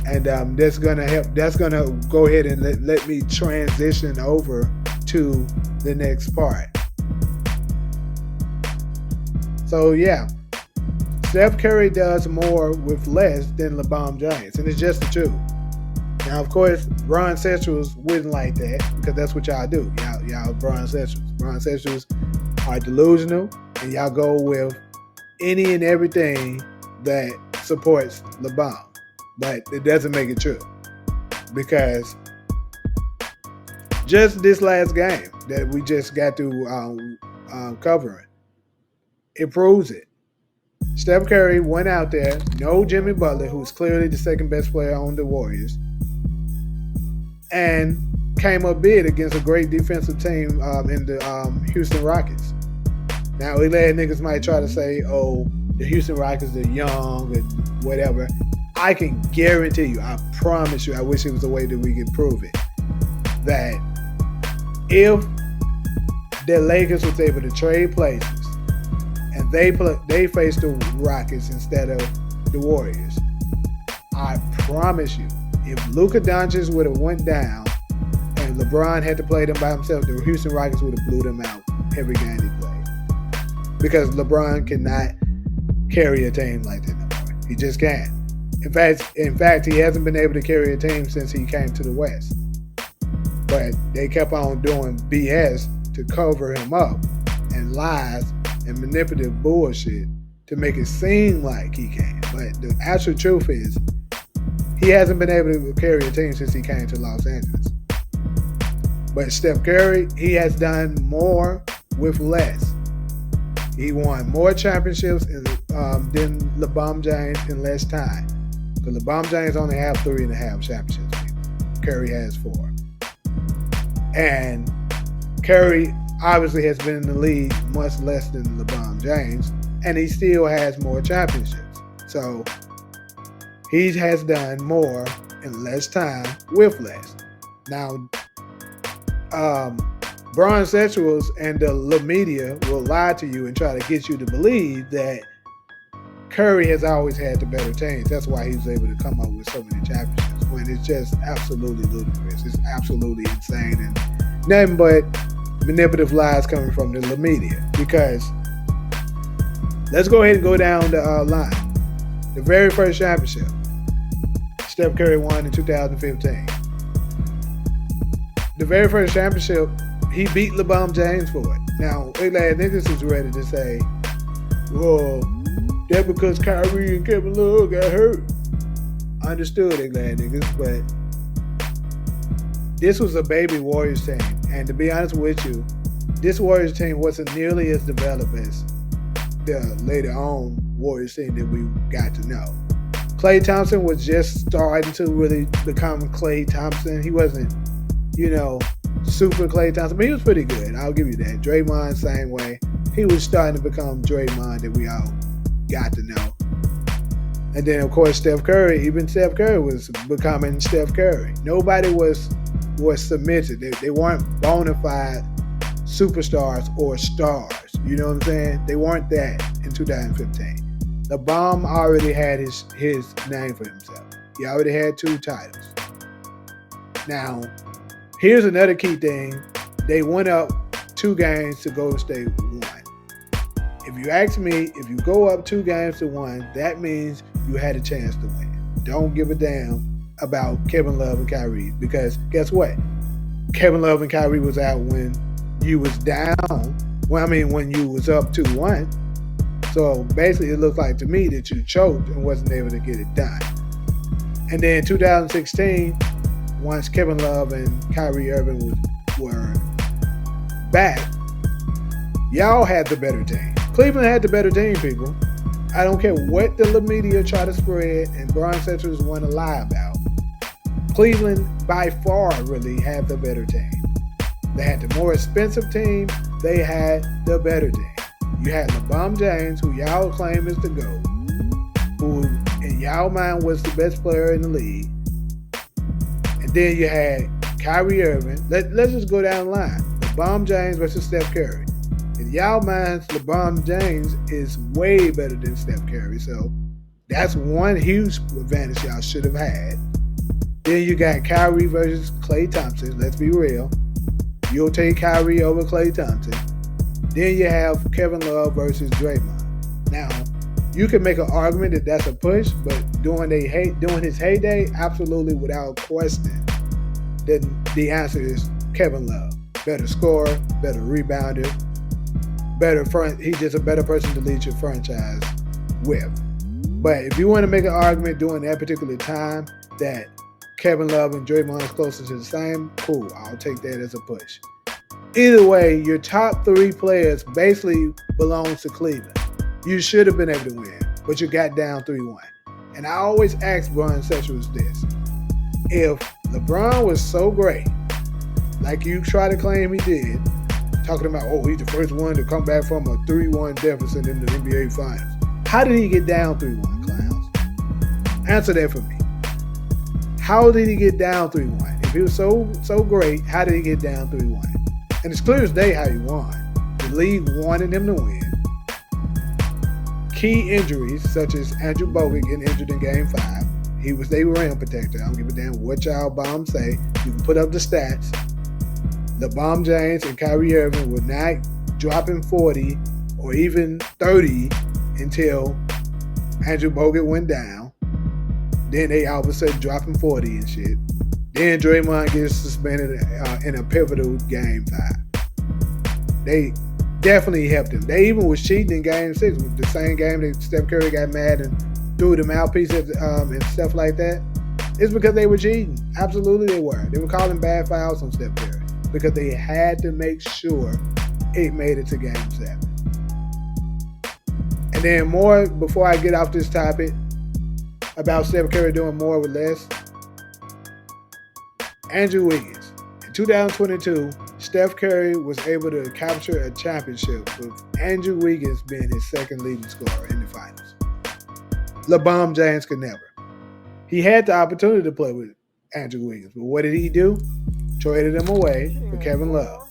And that's gonna help. That's gonna go ahead and let me transition over to the next part. So yeah, Steph Curry does more with less than LeBron James, and it's just the truth. Now, of course, Bron Sexuals wouldn't like that because that's what y'all do. Y'all Bron Sexuals. Bron Sexuals are delusional, and y'all go with any and everything that supports LeBron. But it doesn't make it true because just this last game that we just got through covering, it proves it. Steph Curry went out there, no Jimmy Butler, who's clearly the second best player on the Warriors, and came up big against a great defensive team in the Houston Rockets. Now, niggas might try to say, oh, the Houston Rockets are young and whatever. I can guarantee you, I promise you, I wish it was a way that we could prove it, that if the Lakers was able to trade places and they faced the Rockets instead of the Warriors, I promise you, if Luka Doncic would have went down and LeBron had to play them by himself, the Houston Rockets would have blew them out every game he played. Because LeBron cannot carry a team like that no more. He just can't. In fact, he hasn't been able to carry a team since he came to the West. But they kept on doing BS to cover him up and lies and manipulative bullshit to make it seem like he can. But the actual truth is, he hasn't been able to carry a team since he came to Los Angeles. But Steph Curry, he has done more with less. He won more championships than LeBron James in less time. Because LeBron James only have 3.5 championships. Curry has 4. And Curry obviously has been in the league much less than LeBron James, and he still has more championships. So he has done more in less time with less. Now, Bron Sexuals and the media will lie to you and try to get you to believe that Curry has always had the better teams. That's why he was able to come up with so many championships, when it's just absolutely ludicrous. It's absolutely insane and nothing but manipulative lies coming from the media. Because let's go ahead and go down the line. The very first championship, Steph Curry won in 2015. The very first championship, he beat LeBron James for it. Now, niggas is ready to say, well, that's because Kyrie and Kevin Love got hurt. Understood, niggas, but this was a baby Warriors team. And to be honest with you, this Warriors team wasn't nearly as developed as the later on Warriors team that we got to know. Klay Thompson was just starting to really become Klay Thompson. He wasn't, super Klay Thompson, but he was pretty good. I'll give you that. Draymond, same way. He was starting to become Draymond that we all got to know. And then, of course, Steph Curry, even Steph Curry was becoming Steph Curry. Nobody was submitted. They weren't bona fide superstars or stars. You know what I'm saying? They weren't that in 2015. LeBron already had his name for himself. He already had 2 titles. Now, here's another key thing. They went up 2 games to Golden State 1. If you ask me, if you go up 2 games to 1, that means you had a chance to win. Don't give a damn about Kevin Love and Kyrie, because guess what? Kevin Love and Kyrie was out when you was down. When you was up 2-1. So basically, it looked like to me that you choked and wasn't able to get it done. And then 2016, once Kevin Love and Kyrie Irving were back, y'all had the better team. Cleveland had the better team, people. I don't care what the media try to spread and Bron Centers want to lie about. Cleveland, by far, really had the better team. They had the more expensive team. They had the better team. You had LeBron James, who y'all claim is the GOAT, who in y'all mind was the best player in the league. And then you had Kyrie Irving. Let's just go down the line. LeBron James versus Steph Curry. In y'all minds, LeBron James is way better than Steph Curry. So that's one huge advantage y'all should have had. Then you got Kyrie versus Klay Thompson. Let's be real. You'll take Kyrie over Klay Thompson. Then you have Kevin Love versus Draymond. Now, you can make an argument that that's a push, but during his heyday, absolutely without question, then the answer is Kevin Love. Better scorer, better rebounder, he's just a better person to lead your franchise with. But if you want to make an argument during that particular time that Kevin Love and Draymond is closer to the same, cool, I'll take that as a push. Either way, your top 3 players basically belongs to Cleveland. You should have been able to win, but you got down 3-1. And I always ask Bron Centers this. If LeBron was so great, like you try to claim he did, talking about, he's the first one to come back from a 3-1 deficit in the NBA Finals. How did he get down 3-1, clowns? Answer that for me. How did he get down 3-1? If he was so great, how did he get down 3-1? And it's clear as day how he won. The league wanted him to win. Key injuries, such as Andrew Bogut getting injured in Game 5. They were rim protector. I don't give a damn what y'all bombs say. You can put up the stats. LeBron James and Kyrie Irving were not dropping 40 or even 30 until Andrew Bogut went down. Then they all of a sudden dropping 40 and shit. Then Draymond gets suspended in a pivotal Game 5. They definitely helped him. They even was cheating in Game 6, the same game that Steph Curry got mad and threw the mouthpieces and stuff like that. It's because they were cheating. Absolutely they were. They were calling bad fouls on Steph Curry because they had to make sure it made it to Game 7. And then more, before I get off this topic, about Steph Curry doing more with less, Andrew Wiggins. In 2022, Steph Curry was able to capture a championship with Andrew Wiggins being his second leading scorer in the finals. LeBron James could never. He had the opportunity to play with Andrew Wiggins, but what did he do? Traded him away for Kevin Love.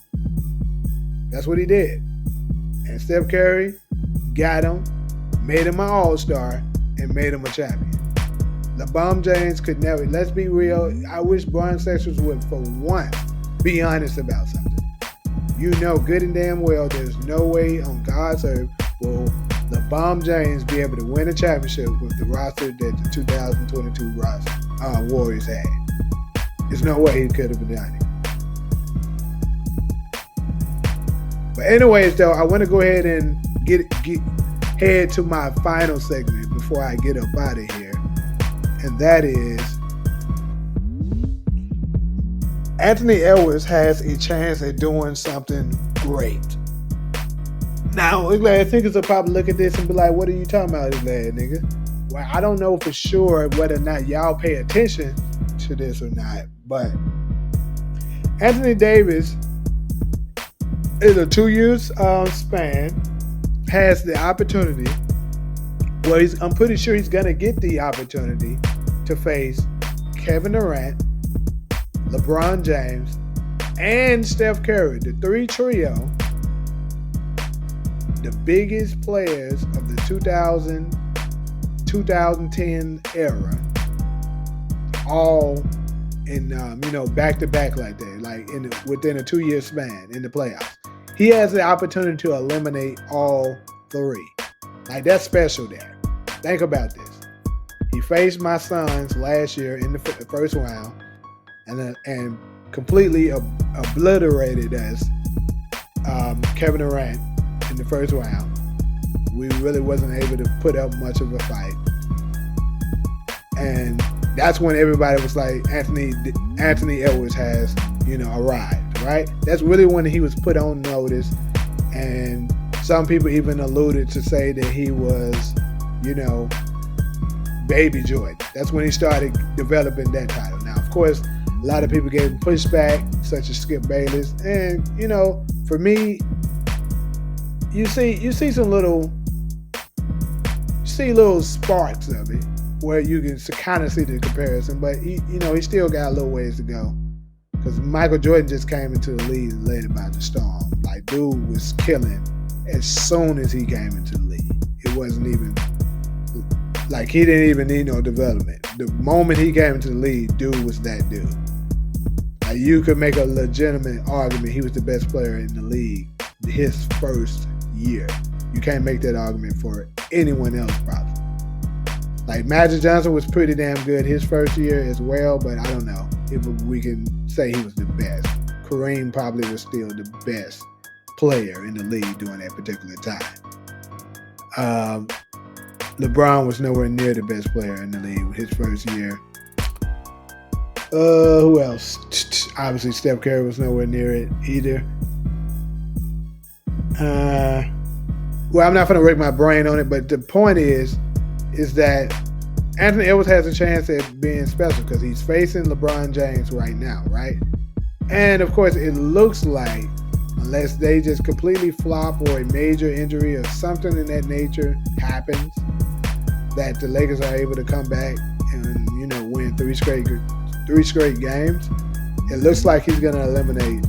That's what he did. And Steph Curry got him, made him an all-star, and made him a champion. LeBron James could never. Let's be real. I wish Bron Centers would, for once, be honest about something. You know good and damn well there's no way on God's earth will LeBron James be able to win a championship with the roster that the 2022 Warriors had. There's no way he could have done it. But anyways, though, I want to go ahead and head to my final segment before I get up out of here. And that is, Anthony Edwards has a chance at doing something great. Now, I think it's a probably look at this and be like, what are you talking about, lad, nigga? Well, I don't know for sure whether or not y'all pay attention to this or not, but Anthony Davis, in a 2 years span, has the opportunity Well, I'm pretty sure he's going to get the opportunity to face Kevin Durant, LeBron James, and Steph Curry, the three trio, the biggest players of the 2010 era, all in back-to-back like that, like within a 2-year span in the playoffs. He has the opportunity to eliminate all three. Like, that's special there. Think about this. He faced my Suns last year in the first round and completely obliterated us, Kevin Durant, in the first round. We really wasn't able to put up much of a fight. And that's when everybody was like, Anthony Edwards has, arrived, right? That's really when he was put on notice. And some people even alluded to say that he was, Baby Jordan. That's when he started developing that title. Now, of course, a lot of people gave him pushback, such as Skip Bayless. And, for me, you see some little sparks of it where you can kind of see the comparison, but he still got a little ways to go, because Michael Jordan just came into the league and led it by the storm. Like, dude was killing as soon as he came into the league. It wasn't even like he didn't even need no development. The moment he came into the league, dude was that dude. Like, you could make a legitimate argument he was the best player in the league his first year. You can't make that argument for anyone else, probably. Like, Magic Johnson was pretty damn good his first year as well, but I don't know if we can say he was the best. Kareem probably was still the best player in the league during that particular time. LeBron was nowhere near the best player in the league his first year. Who else? Obviously, Steph Curry was nowhere near it either. Well, I'm not going to wreck my brain on it, but the point is that Anthony Edwards has a chance at being special because he's facing LeBron James right now, right? And, of course, it looks like, unless they just completely flop or a major injury or something in that nature happens, that the Lakers are able to come back and, win three straight games. It looks like he's going to eliminate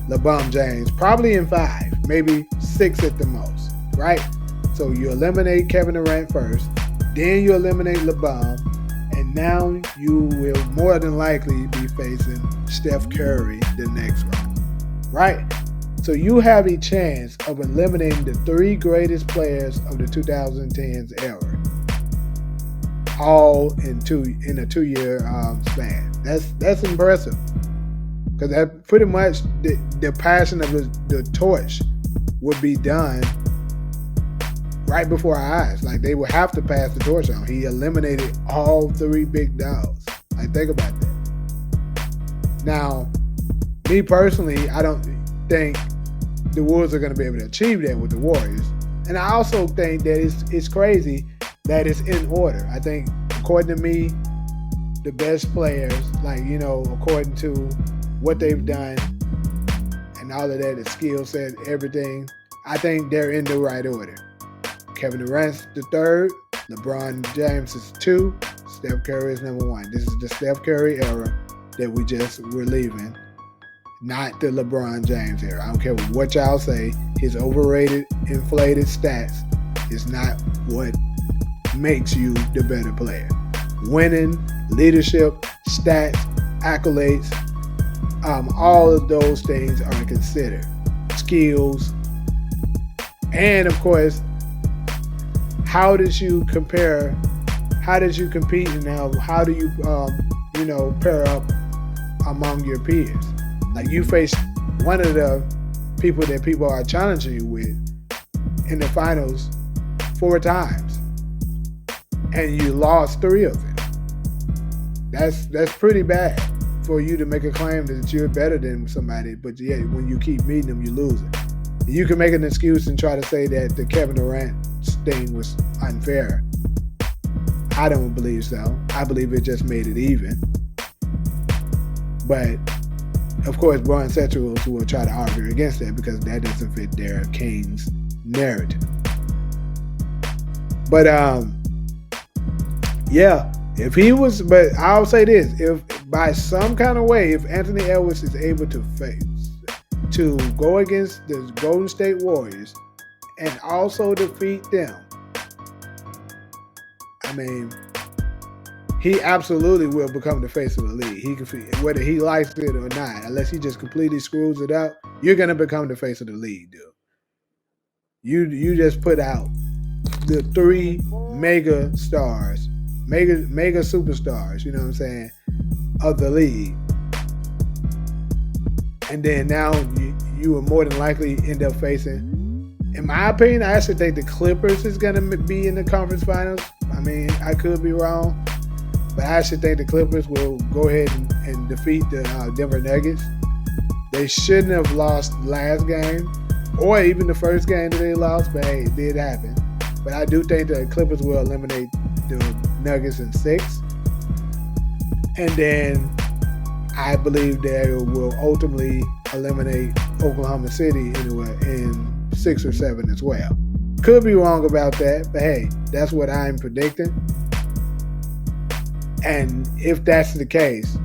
LeBron James, probably in 5, maybe 6 at the most, right? So you eliminate Kevin Durant first, then you eliminate LeBron, and now you will more than likely be facing Steph Curry the next round, right? So you have a chance of eliminating the 3 greatest players of the 2010s era, all in a 2-year span. That's impressive, because that pretty much the passing of the torch would be done right before our eyes. Like, they would have to pass the torch on. He eliminated all 3 big dogs. Like, think about that. Now, me personally, I don't think the Wolves are going to be able to achieve that with the Warriors. And I also think that it's crazy that it's in order. I think, according to me, the best players, according to what they've done and all of that, the skill set, everything, I think they're in the right order. Kevin Durant's the 3rd, LeBron James is 2, Steph Curry is number 1. This is the Steph Curry era that we're leaving, not the LeBron James era. I don't care what y'all say. His overrated, inflated stats is not what makes you the better player. Winning, leadership, stats, accolades, all of those things are considered. Skills, and of course, how did you compare? How did you compete, and how do you pair up among your peers? Like, you faced one of the people that people are challenging you with in the finals 4 times, and you lost 3 of them. That's pretty bad for you to make a claim that you're better than somebody, but yet when you keep meeting them, you lose it. You can make an excuse and try to say that the Kevin Durant thing was unfair. I don't believe so. I believe it just made it even. But, of course, Bronsexuals will try to argue against that because that doesn't fit their King's narrative. But yeah, if he was, but I'll say this: if by some kind of way, if Anthony Edwards is able to go against the Golden State Warriors and also defeat them, I mean, he absolutely will become the face of the league. He can, whether he likes it or not, unless he just completely screws it up, you're gonna become the face of the league, dude. You just put out the 3 mega stars, mega superstars, you know what I'm saying, of the league. And then now you will more than likely end up facing, in my opinion, I actually think the Clippers is going to be in the conference finals. I mean, I could be wrong, but I actually think the Clippers will go ahead and defeat the Denver Nuggets. They shouldn't have lost last game or even the first game that they lost, but hey, it did happen. But I do think the Clippers will eliminate the Nuggets in 6. And then I believe they will ultimately eliminate Oklahoma City in 6 or 7 as well. Could be wrong about that, but hey, that's what I'm predicting. And if that's the case,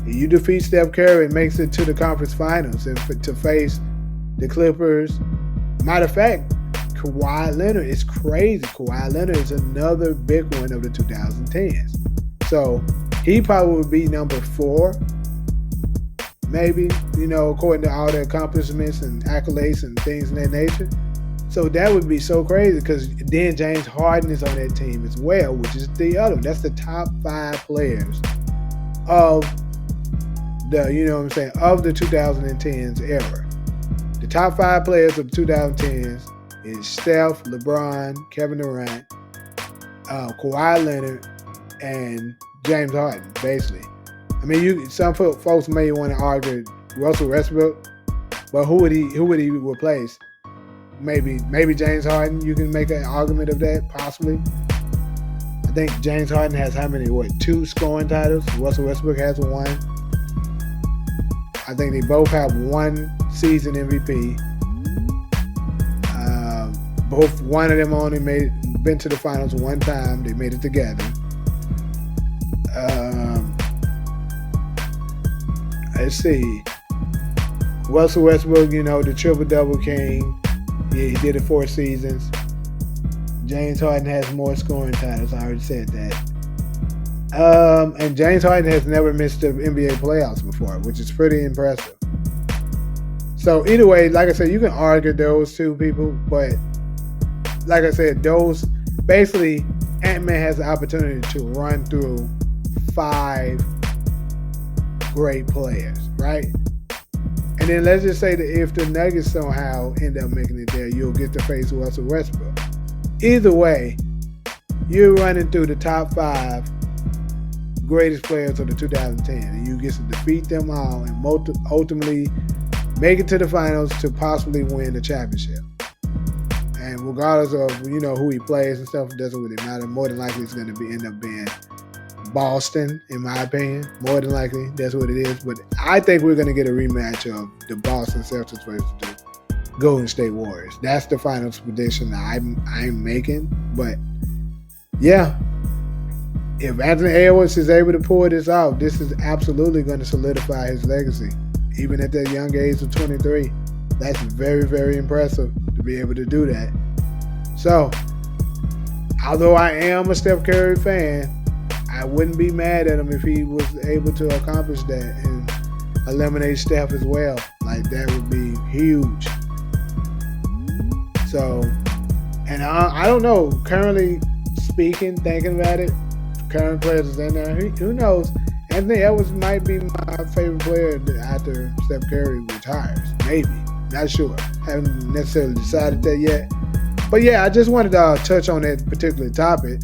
you defeat Steph Curry and makes it to the conference finals and to face the Clippers. Matter of fact, Kawhi Leonard is crazy. Kawhi Leonard is another big one of the 2010s. So he probably would be number 4, maybe, according to all the accomplishments and accolades and things in that nature. So that would be so crazy because then James Harden is on that team as well, which is the other. That's the top 5 players of the, of the 2010s era. The top 5 players of the 2010s is Steph, LeBron, Kevin Durant, Kawhi Leonard, and James Harden, basically. I mean, some folks may want to argue Russell Westbrook, but who would he replace? Maybe James Harden. You can make an argument of that, possibly. I think James Harden has how many? 2 scoring titles? Russell Westbrook has 1. I think they both have 1 season MVP. One of them only been to the finals 1 time. They made it together. Let's see. Russell Westbrook, the triple-double king. Yeah, he did it 4 seasons. James Harden has more scoring titles. I already said that. And James Harden has never missed the NBA playoffs before, which is pretty impressive. So either way, like I said, you can argue those 2 people, but like I said, those basically Ant-Man has the opportunity to run through 5 great players, right? And then let's just say that if the Nuggets somehow end up making it there, you'll get to face Russell Westbrook. Either way, you're running through the top 5 greatest players of the 2010, and you get to defeat them all and ultimately make it to the finals to possibly win the championship. And regardless of who he plays and stuff, it doesn't really matter. More than likely, it's going to end up being Boston, in my opinion. More than likely, that's what it is. But I think we're going to get a rematch of the Boston Celtics versus the Golden State Warriors. That's the finals prediction I'm making. But yeah, if Anthony Edwards is able to pull this off, this is absolutely going to solidify his legacy, even at that young age of 23. That's very, very impressive to be able to do that. So, although I am a Steph Curry fan, I wouldn't be mad at him if he was able to accomplish that and eliminate Steph as well. Like, that would be huge. So, and I don't know, currently speaking, thinking about it, current players is in there. Who knows? Anthony Edwards might be my favorite player after Steph Curry retires. Maybe. Not sure. Haven't necessarily decided that yet. But yeah, I just wanted to touch on that particular topic.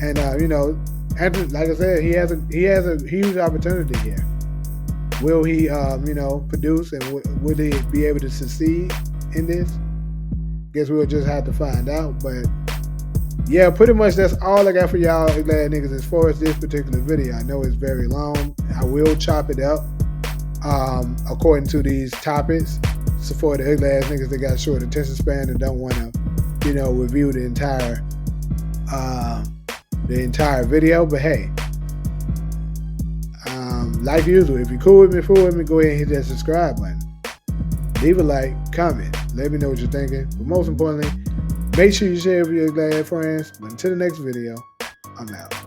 And Anthony, like I said, he has a huge opportunity here. Will he produce, and would he be able to succeed in this? Guess we'll just have to find out. But yeah, pretty much that's all I got for y'all glad niggas as far as this particular video. I know it's very long. I will chop it up according to these topics. So for the ugly ass niggas that got short attention span and don't want to review the entire video. But hey, like usual, if you're cool with me, go ahead and hit that subscribe button. Leave a like, comment, let me know what you're thinking. But most importantly, make sure you share with your glad friends. But until the next video, I'm out.